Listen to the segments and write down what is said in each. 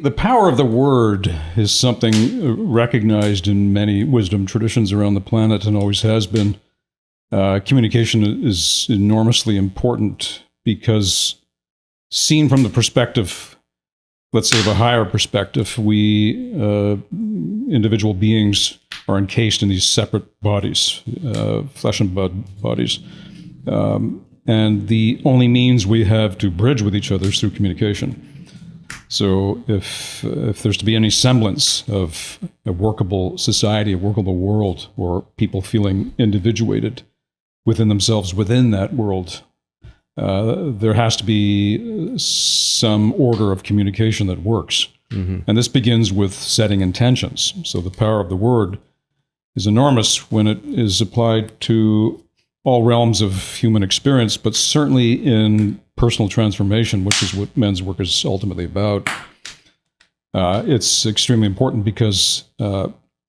the power of the word is something recognized in many wisdom traditions around the planet and always has been. Communication is enormously important because seen from the perspective, let's say, of a higher perspective, we individual beings are encased in these separate bodies, flesh and blood bodies. And the only means we have to bridge with each other is through communication. So if there's to be any semblance of a workable society, a workable world, or people feeling individuated within themselves, within that world, there has to be some order of communication that works. Mm-hmm. And this begins with setting intentions. So the power of the word is enormous when it is applied to all realms of human experience, but certainly in personal transformation, which is what men's work is ultimately about. It's extremely important because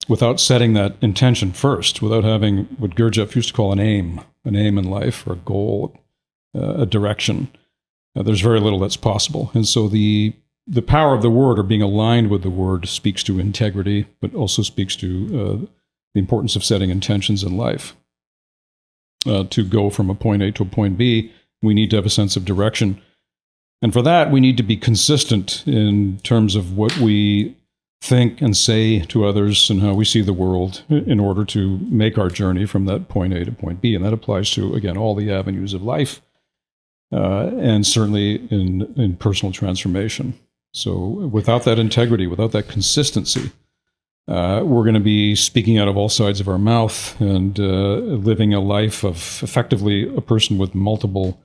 without setting that intention first, without having what Gurdjieff used to call an aim in life, or a goal, a direction, there's very little that's possible. And so the power of the word, or being aligned with the word, speaks to integrity, but also speaks to the importance of setting intentions in life. To go from a point A to a point B, we need to have a sense of direction. And for that, we need to be consistent in terms of what we think and say to others and how we see the world in order to make our journey from that point A to point B. And that applies to, again, all the avenues of life, and certainly in personal transformation. So without that integrity, without that consistency, we're going to be speaking out of all sides of our mouth and living a life of effectively a person with multiple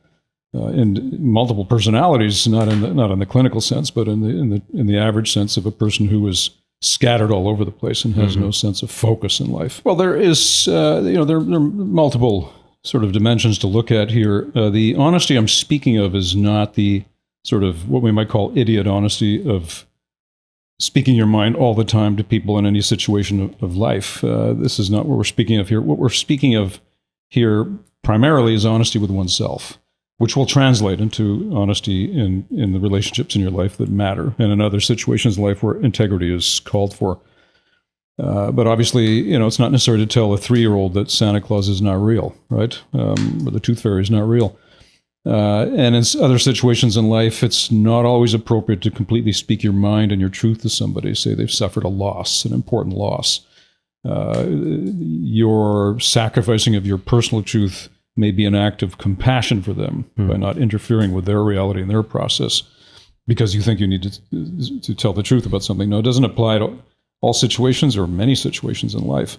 personalities, not in the clinical sense, but in the average sense of a person who is scattered all over the place and has no sense of focus in life. Well, there is there are multiple sort of dimensions to look at here. The honesty I'm speaking of is not the sort of what we might call idiot honesty of speaking your mind all the time to people in any situation of life. This is not what we're speaking of here. What we're speaking of here primarily is honesty with oneself, which will translate into honesty in the relationships in your life that matter, and in other situations in life where integrity is called for. But obviously, it's not necessary to tell a 3-year-old that Santa Claus is not real, right? Or the tooth fairy is not real. And in other situations in life, it's not always appropriate to completely speak your mind and your truth to somebody. Say they've suffered a loss, an important loss. Your sacrificing of your personal truth may be an act of compassion for them by not interfering with their reality and their process because you think you need to tell the truth about something. No, it doesn't apply to all situations or many situations in life.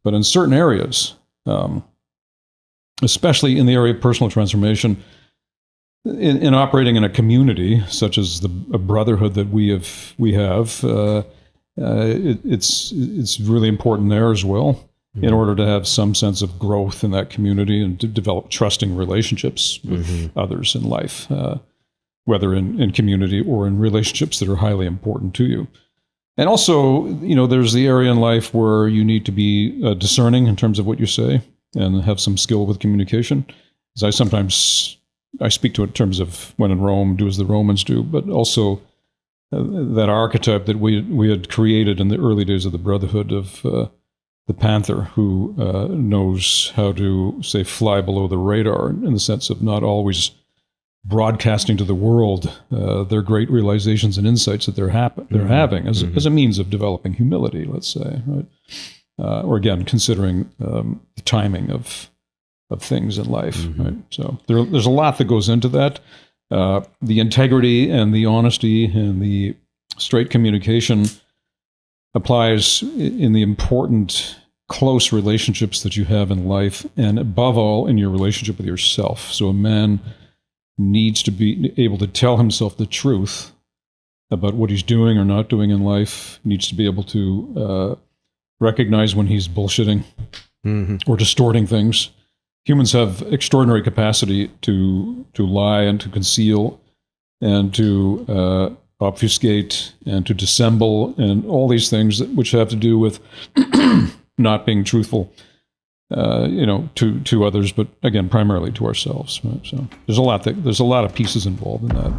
But in certain areas, especially in the area of personal transformation, in operating in a community such as a brotherhood that we have, it's really important there as well, in order to have some sense of growth in that community and to develop trusting relationships with others in life, whether in community or in relationships that are highly important to you. And also, there's the area in life where you need to be discerning in terms of what you say and have some skill with communication. As I speak to it in terms of when in Rome, do as the Romans do, but also that archetype that we had created in the early days of the Brotherhood of the panther who knows how to, say, fly below the radar in the sense of not always broadcasting to the world their great realizations and insights that they're having as a means of developing humility, let's say, right? Or again, considering the timing of things in life, right? So there's a lot that goes into that. The integrity and the honesty and the straight communication applies in the important close relationships that you have in life, and above all, in your relationship with yourself. So a man needs to be able to tell himself the truth about what he's doing or not doing in life, needs to be able to recognize when he's bullshitting or distorting things. Humans have extraordinary capacity to lie and to conceal and to obfuscate and to dissemble and all these things which have to do with not being truthful, to others, but again, primarily to ourselves. Right? So there's a lot of pieces involved in that.